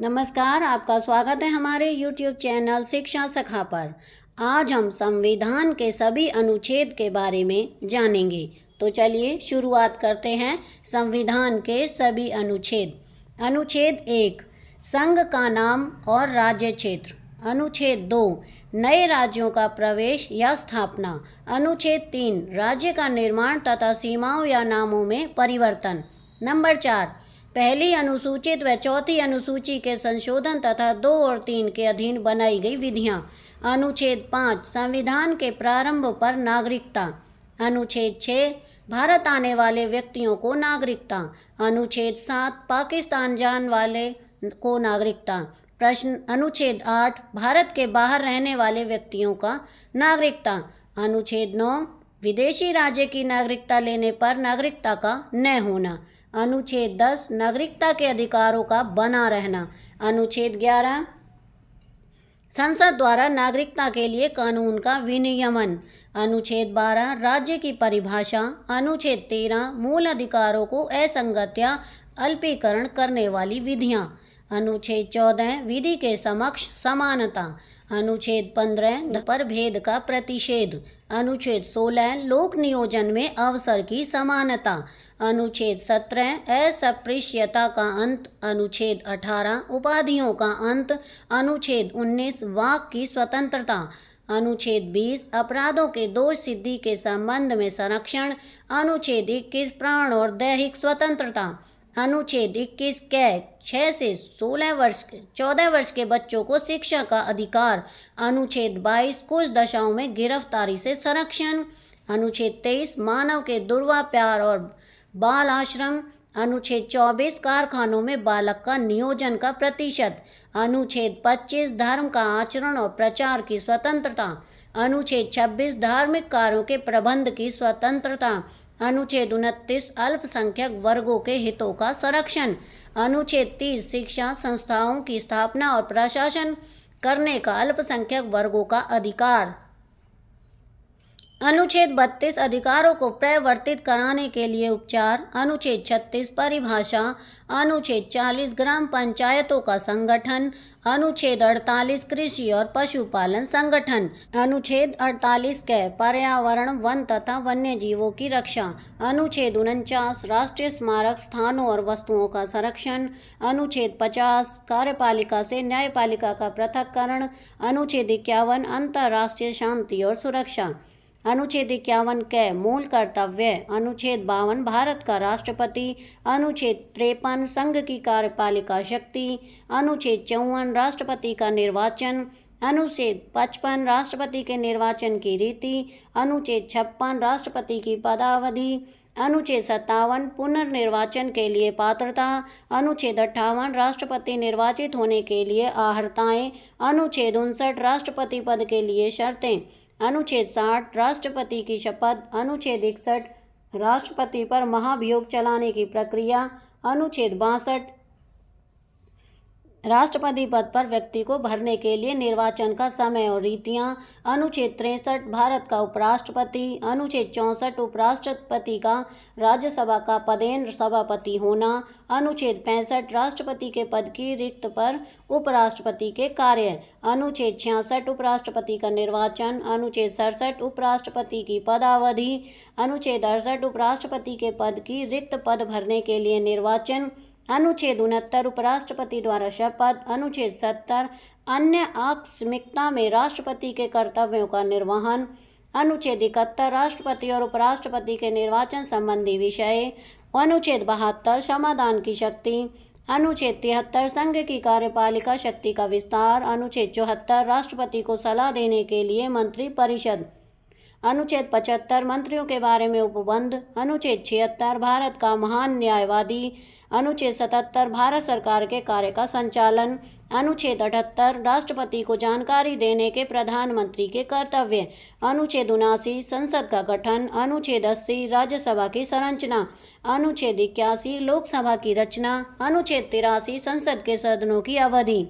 नमस्कार, आपका स्वागत है हमारे YouTube चैनल शिक्षा सखा पर। आज हम संविधान के सभी अनुच्छेद के बारे में जानेंगे। तो चलिए शुरुआत करते हैं संविधान के सभी अनुच्छेद। अनुच्छेद 1, संघ का नाम और राज्य क्षेत्र। अनुच्छेद 2, नए राज्यों का प्रवेश या स्थापना। अनुच्छेद 3, राज्य का निर्माण तथा सीमाओं या नामों में परिवर्तन। नंबर 4, पहली अनुसूचित व चौथी अनुसूची के संशोधन तथा 2 और 3 के अधीन बनाई गई विधियां। अनुच्छेद 5, संविधान के प्रारंभ पर नागरिकता। अनुच्छेद 6, भारत आने वाले व्यक्तियों को नागरिकता। अनुच्छेद 7, पाकिस्तान जाने वाले को नागरिकता। प्रश्न अनुच्छेद 8, भारत के बाहर रहने वाले व्यक्तियों का नागरिकता। अनुच्छेद 9, विदेशी राज्य की नागरिकता लेने पर नागरिकता का न होना। अनुच्छेद 10, नागरिकता के अधिकारों का बना रहना। अनुच्छेद 11, संसद द्वारा नागरिकता के लिए कानून का विनियमन। अनुच्छेद 12, राज्य की परिभाषा। अनुच्छेद 13, मूल अधिकारों को असंगत या अल्पीकरण करने वाली विधियां। अनुच्छेद 14, विधि के समक्ष समानता। अनुच्छेद 15, पर भेद का प्रतिषेध। अनुच्छेद 16, लोक नियोजन में अवसर की समानता। अनुच्छेद 17, अस्पृश्यता का अंत। अनुच्छेद 18, उपाधियों का अंत। अनुच्छेद 19, वाक की स्वतंत्रता। अनुच्छेद 20, अपराधों के दोष सिद्धि के संबंध में संरक्षण। अनुच्छेद 21, प्राण और दैहिक स्वतंत्रता। अनुच्छेद 21 कै 6 से 14 वर्ष के बच्चों को शिक्षा का अधिकार। अनुच्छेद 22, कुछ दशाओं में गिरफ्तारी से संरक्षण। अनुच्छेद 23, मानव के दुर्व्यापार और बाल आश्रम। अनुच्छेद 24, कारखानों में बालक का नियोजन का प्रतिशत। अनुच्छेद 25, धर्म का आचरण और प्रचार की स्वतंत्रता। अनुच्छेद 26, धार्मिक कार्यों के प्रबंध की स्वतंत्रता। अनुच्छेद 29, अल्पसंख्यक वर्गों के हितों का संरक्षण। अनुच्छेद 30, शिक्षा संस्थाओं की स्थापना और प्रशासन करने का अल्पसंख्यक वर्गों का अधिकार। अनुच्छेद 32, अधिकारों को प्रवर्तित कराने के लिए उपचार। अनुच्छेद 36, परिभाषा। अनुच्छेद 40, ग्राम पंचायतों का संगठन। अनुच्छेद 48, कृषि और पशुपालन संगठन। अनुच्छेद 48 कै पर्यावरण, वन तथा वन्य जीवों की रक्षा। अनुच्छेद 49, राष्ट्रीय स्मारक स्थानों और वस्तुओं का संरक्षण। अनुच्छेद 50, कार्यपालिका से न्यायपालिका का पृथक्करण। अनुच्छेद 51, अंतर्राष्ट्रीय शांति और सुरक्षा। अनुच्छेद 51 कै मूल कर्तव्य। अनुच्छेद 52, भारत का राष्ट्रपति। अनुच्छेद 53, संघ की कार्यपालिका शक्ति। अनुच्छेद 54, राष्ट्रपति का निर्वाचन। अनुच्छेद 55, राष्ट्रपति के निर्वाचन की रीति। अनुच्छेद 56, राष्ट्रपति की पदावधि। अनुच्छेद 57, पुनर्निर्वाचन के लिए पात्रता। अनुच्छेद 58, राष्ट्रपति निर्वाचित होने के लिए अर्हताएं। अनुच्छेद 59, राष्ट्रपति पद के लिए शर्तें। अनुच्छेद 60, राष्ट्रपति की शपथ। अनुच्छेद 61, राष्ट्रपति पर महाभियोग चलाने की प्रक्रिया। अनुच्छेद 62, राष्ट्रपति पद पर व्यक्ति को भरने के लिए निर्वाचन का समय और रीतियां। अनुच्छेद 63, भारत का उपराष्ट्रपति। अनुच्छेद 64, उपराष्ट्रपति का राज्यसभा का पदेन सभापति होना। अनुच्छेद 65, राष्ट्रपति के पद की रिक्त पर उपराष्ट्रपति के कार्य। अनुच्छेद 66, उपराष्ट्रपति का निर्वाचन। अनुच्छेद 67, उपराष्ट्रपति की पदावधि। अनुच्छेद 68, उपराष्ट्रपति के पद की रिक्त पद भरने के लिए निर्वाचन। अनुच्छेद 69, उपराष्ट्रपति द्वारा शपथ। अनुच्छेद 70, अन्य आकस्मिकता में राष्ट्रपति के कर्तव्यों का निर्वहन। अनुच्छेद 71, राष्ट्रपति और उपराष्ट्रपति के निर्वाचन संबंधी विषय। अनुच्छेद 72, समाधान की शक्ति। अनुच्छेद 73, संघ की कार्यपालिका शक्ति का विस्तार। अनुच्छेद 74, राष्ट्रपति को सलाह देने के लिए मंत्री परिषद। अनुच्छेद 75, मंत्रियों के बारे में उपबंध। अनुच्छेद 76, भारत का महान न्यायवादी। अनुच्छेद 77, भारत सरकार के कार्य का संचालन। अनुच्छेद 78, राष्ट्रपति को जानकारी देने के प्रधानमंत्री के कर्तव्य। अनुच्छेद 79, संसद का गठन। अनुच्छेद 80, राज्यसभा की संरचना। अनुच्छेद 81, लोकसभा की रचना। अनुच्छेद 83, संसद के सदनों की अवधि।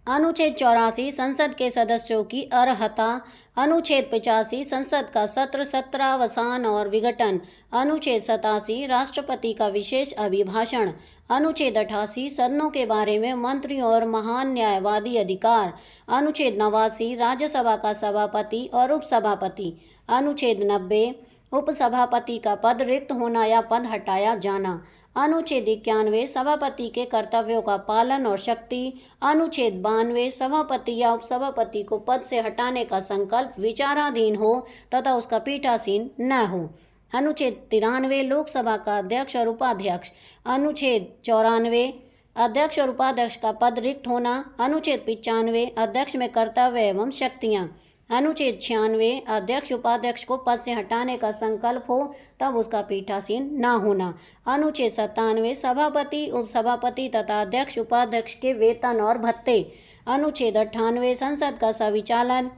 अनुच्छेद 84 संसद के सदस्यों की अर्हता। अनुच्छेद 85 संसद का सत्र सत्रावसान और विघटन। अनुच्छेद 87 राष्ट्रपति का विशेष अभिभाषण। अनुच्छेद 88 सदनों के बारे में मंत्री और महान न्यायवादी अधिकार। अनुच्छेद 89 राज्यसभा का सभापति और उपसभापति। अनुच्छेद 90 उपसभापति का पद रिक्त होना या पद हटाया जाना। अनुच्छेद 91 सभापति के कर्तव्यों का पालन और शक्ति। अनुच्छेद 92 सभापति या उपसभापति को पद से हटाने का संकल्प विचाराधीन हो तथा उसका पीठासीन न हो। अनुच्छेद 93 लोकसभा का अध्यक्ष और उपाध्यक्ष। अनुच्छेद 94 अध्यक्ष और उपाध्यक्ष का पद रिक्त होना। अनुच्छेद 95 अध्यक्ष में कर्तव्य एवं शक्तियाँ। अनुच्छेद 96 अध्यक्ष उपाध्यक्ष को पद से हटाने का संकल्प हो तब उसका पीठासीन न होना। अनुच्छेद 97 सभापति उपसभापति तथा अध्यक्ष उपाध्यक्ष के वेतन और भत्ते। अनुच्छेद 98 संसद का संचालन।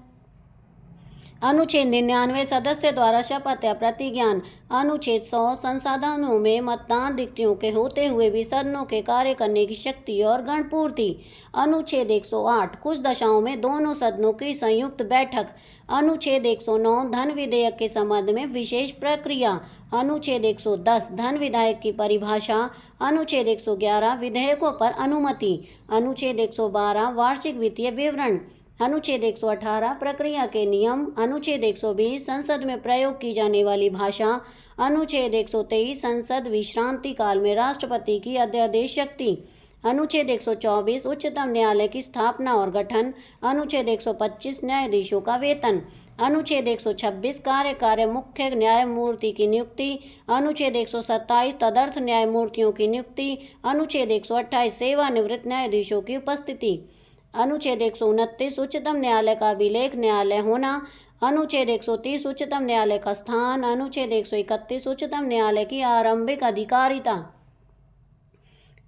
अनुच्छेद 99 सदस्य द्वारा शपथ या प्रतिज्ञान। अनुच्छेद 100 संसाधनों में मतदान रिक्तियों के होते हुए भी सदनों के कार्य करने की शक्ति और गणपूर्ति। अनुच्छेद 108 कुछ दशाओं में दोनों सदनों की संयुक्त बैठक। अनुच्छेद 109 धन विधेयक के संबंध में विशेष प्रक्रिया। अनुच्छेद 110 धन विधेयक की परिभाषा। अनुच्छेद 111 विधेयकों पर अनुमति। अनुच्छेद 112 वार्षिक वित्तीय विवरण। अनुच्छेद 118 प्रक्रिया के नियम। अनुच्छेद 120 संसद में प्रयोग की जाने वाली भाषा। अनुच्छेद 123 संसद विश्रांति काल में राष्ट्रपति की अध्यादेश शक्ति। अनुच्छेद 124 उच्चतम न्यायालय की स्थापना और गठन। अनुच्छेद 125 न्यायाधीशों का वेतन। अनुच्छेद 126 कार्य मुख्य न्यायमूर्ति की नियुक्ति। अनुच्छेद 127 तदर्थ न्यायमूर्तियों की नियुक्ति। अनुच्छेद 128 सेवानिवृत्त न्यायाधीशों की उपस्थिति। अनुच्छेद 129 उच्चतम न्यायालय का अभिलेख न्यायालय होना। अनुच्छेद 130 उच्चतम न्यायालय का स्थान। अनुच्छेद 131 उच्चतम न्यायालय की आरंभिक अधिकारिता।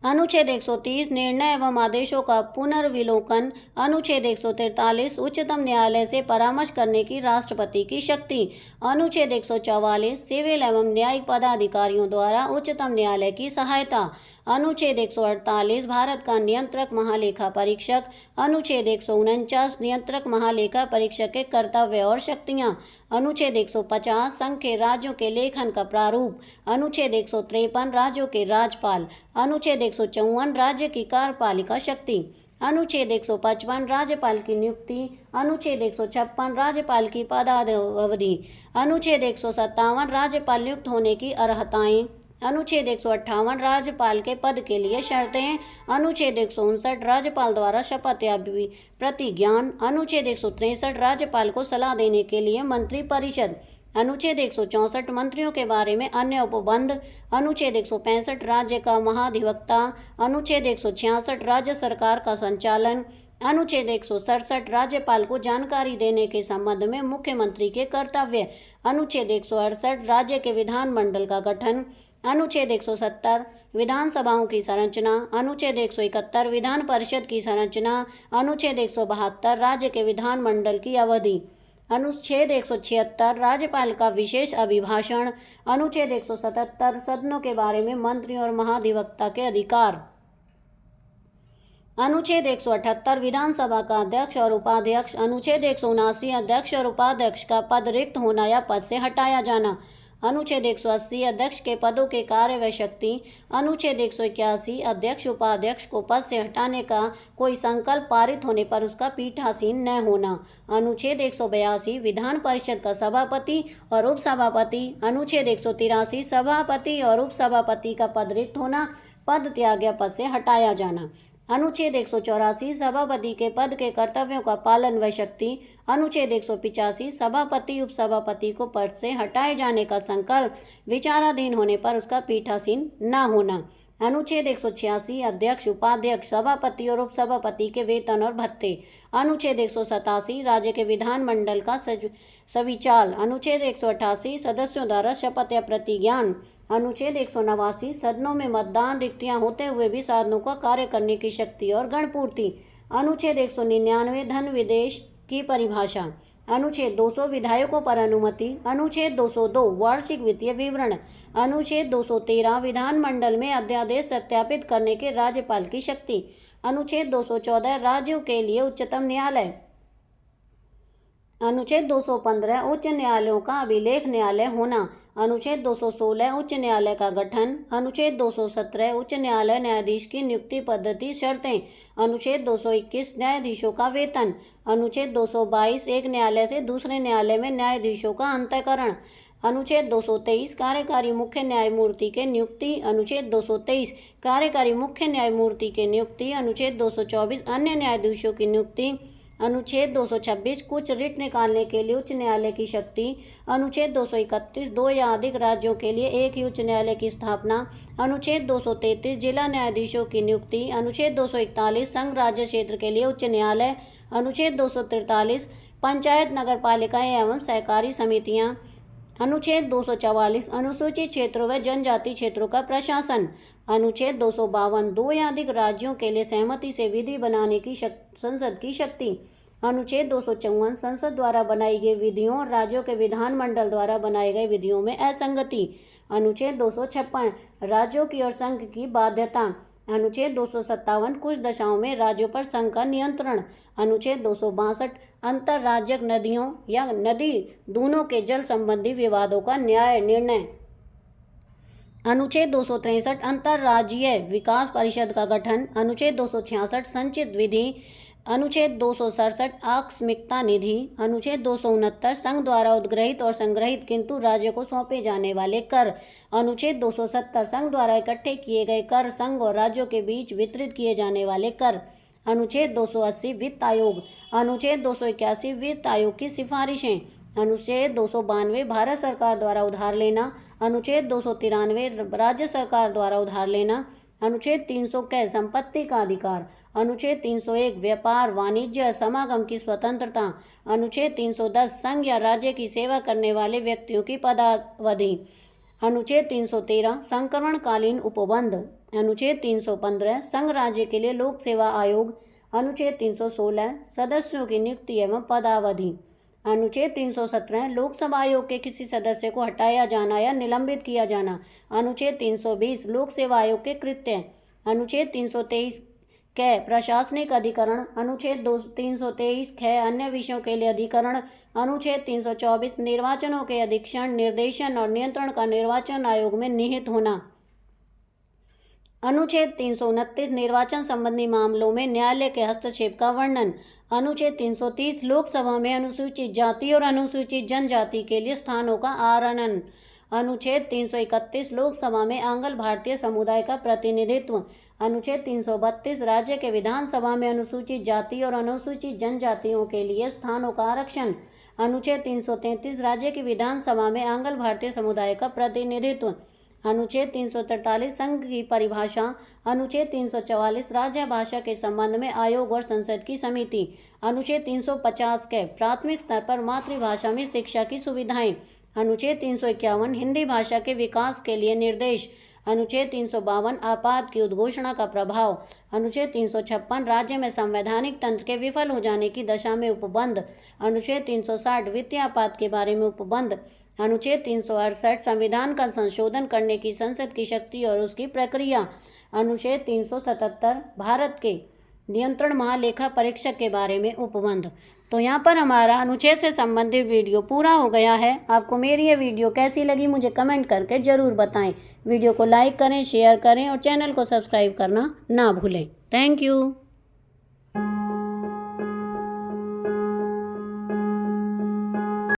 अनुच्छेद 130 निर्णय एवं आदेशों का पुनर्विलोकन। अनुच्छेद 143 उच्चतम न्यायालय से परामर्श करने की राष्ट्रपति की शक्ति। अनुच्छेद 144 सिविल एवं न्यायिक पदाधिकारियों द्वारा उच्चतम न्यायालय की सहायता। अनुच्छेद 148 भारत का नियंत्रक महालेखा परीक्षक। अनुच्छेद 149 नियंत्रक महालेखा परीक्षक के कर्तव्य और शक्तियाँ। अनुच्छेद 150 संघ के राज्यों के लेखन का प्रारूप। अनुच्छेद 153 राज्यों के राज्यपाल। अनुच्छेद 154 राज्य की कार्यपालिका शक्ति। अनुच्छेद 155 राज्यपाल की नियुक्ति। अनुच्छेद 156 राज्यपाल की पदावधि। अनुच्छेद 157 राज्यपाल नियुक्त होने की अर्हताएं। अनुच्छेद 158 राज्यपाल के पद के लिए शर्तें। अनुच्छेद 159 राज्यपाल द्वारा शपथ या प्रतिज्ञान। अनुच्छेद 163 राज्यपाल को सलाह देने के लिए मंत्री परिषद। अनुच्छेद 164 मंत्रियों के बारे में अन्य उपबंध। अनुच्छेद 165 राज्य का महाधिवक्ता। अनुच्छेद 166 राज्य सरकार का संचालन। अनुच्छेद 167 राज्यपाल को जानकारी देने के संबंध में मुख्यमंत्री के कर्तव्य। अनुच्छेद 168 राज्य के विधानमंडल का गठन। अनुच्छेद 170 विधानसभाओं की संरचना। अनुच्छेद 171 विधान परिषद की संरचना। अनुच्छेद 172 राज्य के विधानमंडल की अवधि। अनुच्छेद 176 राज्यपाल का विशेष अभिभाषण। अनुच्छेद 177 सदनों के बारे में मंत्री और महाधिवक्ता के अधिकार। अनुच्छेद 178 विधानसभा का अध्यक्ष और उपाध्यक्ष। अनुच्छेद 179 अध्यक्ष और उपाध्यक्ष का पद रिक्त होना या पद से हटाया जाना। अनुच्छेद 180 अध्यक्ष के पदों के कार्य व शक्ति। अनुच्छेद 181 अध्यक्ष उपाध्यक्ष को पद से हटाने का कोई संकल्प पारित होने पर उसका पीठासीन न होना। अनुच्छेद 182 विधान परिषद का सभापति और उपसभापति। अनुच्छेद 183 सभापति और उपसभापति का पद रिक्त होना, पद त्याग या पद से हटाया जाना। अनुच्छेद 184 सभापति के पद के कर्तव्यों का पालन व शक्ति। अनुच्छेद 185 सभापति उपसभापति को पद से हटाए जाने का संकल्प विचाराधीन होने पर उसका पीठासीन न होना। अनुच्छेद 186 अध्यक्ष उपाध्यक्ष सभापति और उपसभापति के वेतन और भत्ते। अनुच्छेद 187 राज्य के विधानमंडल का सविचाल। अनुच्छेद 188 सदस्यों द्वारा शपथ या प्रतिज्ञान। अनुच्छेद 189 सदनों में मतदान रिक्तियां होते हुए भी साधनों का कार्य करने की शक्ति और गणपूर्ति। अनुच्छेद 199 धन विदेश की परिभाषा। अनुच्छेद 200 विधायकों पर अनुमति। अनुच्छेद 202 वार्षिक वित्तीय विवरण। अनुच्छेद 213 विधानमंडल में अध्यादेश सत्यापित करने के राज्यपाल की शक्ति। अनुच्छेद 214 राज्यों के लिए उच्चतम न्यायालय। अनुच्छेद 215 उच्च न्यायालयों का अभिलेख न्यायालय होना। अनुच्छेद 216 उच्च न्यायालय का गठन। अनुच्छेद 217 उच्च न्यायालय न्यायाधीश की नियुक्ति पद्धति शर्तें। अनुच्छेद 221 न्यायाधीशों का वेतन। अनुच्छेद 222 एक न्यायालय से दूसरे न्यायालय में न्यायाधीशों का अंतःकरण। अनुच्छेद 223 कार्यकारी मुख्य न्यायमूर्ति के नियुक्ति। अनुच्छेद 223 कार्यकारी मुख्य न्यायमूर्ति के नियुक्ति। अनुच्छेद 224 अन्य न्यायाधीशों की नियुक्ति। अनुच्छेद 226 कुछ रिट निकालने के लिए उच्च न्यायालय की शक्ति। अनुच्छेद 231 दो या अधिक राज्यों के लिए एक ही उच्च न्यायालय की स्थापना। अनुच्छेद 233 जिला न्यायाधीशों की नियुक्ति। अनुच्छेद 241 संघ राज्य क्षेत्र के लिए उच्च न्यायालय। अनुच्छेद 243 पंचायत नगर पालिकाएं एवं सहकारी समितियां। अनुच्छेद 244 अनुसूचित क्षेत्रों व जनजाति क्षेत्रों का प्रशासन। अनुच्छेद 252 दो या अधिक राज्यों के लिए सहमति से विधि बनाने की संसद की शक्ति। अनुच्छेद 254 संसद द्वारा बनाई गई विधियों और राज्यों के विधानमंडल द्वारा बनाई गई विधियों में असंगति। अनुच्छेद 256 राज्यों की और संघ की बाध्यता। अनुच्छेद 257 कुछ दशाओं में राज्यों पर संघ का नियंत्रण। अनुच्छेद 262 अंतर्राज्यिक नदियों या नदी दोनों के जल संबंधी विवादों का न्याय निर्णय। अनुच्छेद 263 अंतर्राज्यीय विकास परिषद का गठन। अनुच्छेद 266 संचित विधि। अनुच्छेद 267 आकस्मिकता निधि। अनुच्छेद 269 संघ द्वारा उद्ग्रहित और संग्रहित किंतु राज्य को सौंपे जाने वाले कर। अनुच्छेद 270 संघ द्वारा इकट्ठे किए गए कर संघ और राज्यों के बीच वितरित किए जाने वाले कर। अनुच्छेद 280 वित्त आयोग। अनुच्छेद 281 वित्त आयोग की सिफारिशें। अनुच्छेद 292 भारत सरकार द्वारा उधार लेना। अनुच्छेद 293 राज्य सरकार द्वारा उधार लेना। अनुच्छेद 300 क संपत्ति का अधिकार। अनुच्छेद 301 व्यापार वाणिज्य समागम की स्वतंत्रता। अनुच्छेद 310 संघ या राज्य की सेवा करने वाले व्यक्तियों की पदावधि। अनुच्छेद 313 संक्रमणकालीन उपबंध। अनुच्छेद 315 संघ राज्य के लिए लोक सेवा आयोग। अनुच्छेद 316 सदस्यों की नियुक्ति एवं पदावधि। अनुच्छेद 317 लोकसभा आयोग के किसी सदस्य को हटाया जाना या निलंबित किया जाना। अनुच्छेद 320 लोक सेवा आयोग के कृत्य। अनुच्छेद 323 क प्रशासनिक अधिकरण। अनुच्छेद 323 ख अन्य विषयों के लिए अधिकरण। अनुच्छेद 324 निर्वाचनों के अधीक्षण निर्देशन और नियंत्रण का निर्वाचन आयोग में निहित होना। अनुच्छेद 329 निर्वाचन संबंधी मामलों में न्यायालय के हस्तक्षेप का वर्णन। अनुच्छेद 330 लोकसभा में अनुसूचित जाति और अनुसूचित जनजाति के लिए स्थानों का आरक्षण। अनुच्छेद 331 लोकसभा में आंग्ल भारतीय समुदाय का प्रतिनिधित्व। अनुच्छेद 332 राज्य के विधानसभा में अनुसूचित जाति और अनुसूचित जनजातियों के लिए स्थानों का आरक्षण। अनुच्छेद 333 राज्य की विधानसभा में आंग्ल भारतीय समुदाय का प्रतिनिधित्व। अनुच्छेद 343 संघ की परिभाषा। अनुच्छेद 344 राज्य भाषा के संबंध में आयोग और संसद की समिति। अनुच्छेद 350 के प्राथमिक स्तर पर मातृभाषा में शिक्षा की सुविधाएं। अनुच्छेद 351 हिंदी भाषा के विकास के लिए निर्देश। अनुच्छेद 352 आपात की उद्घोषणा का प्रभाव। अनुच्छेद 356 राज्य में संवैधानिक तंत्र के विफल हो जाने की दशा में उपबंध। अनुच्छेद 360 वित्तीय आपात के बारे में उपबंध। अनुच्छेद 368 संविधान का संशोधन करने की संसद की शक्ति और उसकी प्रक्रिया। अनुच्छेद 377 भारत के नियंत्रण महालेखा परीक्षक के बारे में उपबंध। तो यहाँ पर हमारा अनुच्छेद से संबंधित वीडियो पूरा हो गया है। आपको मेरी ये वीडियो कैसी लगी मुझे कमेंट करके ज़रूर बताएं। वीडियो को लाइक करें, शेयर करें और चैनल को सब्सक्राइब करना ना भूलें। Thank you.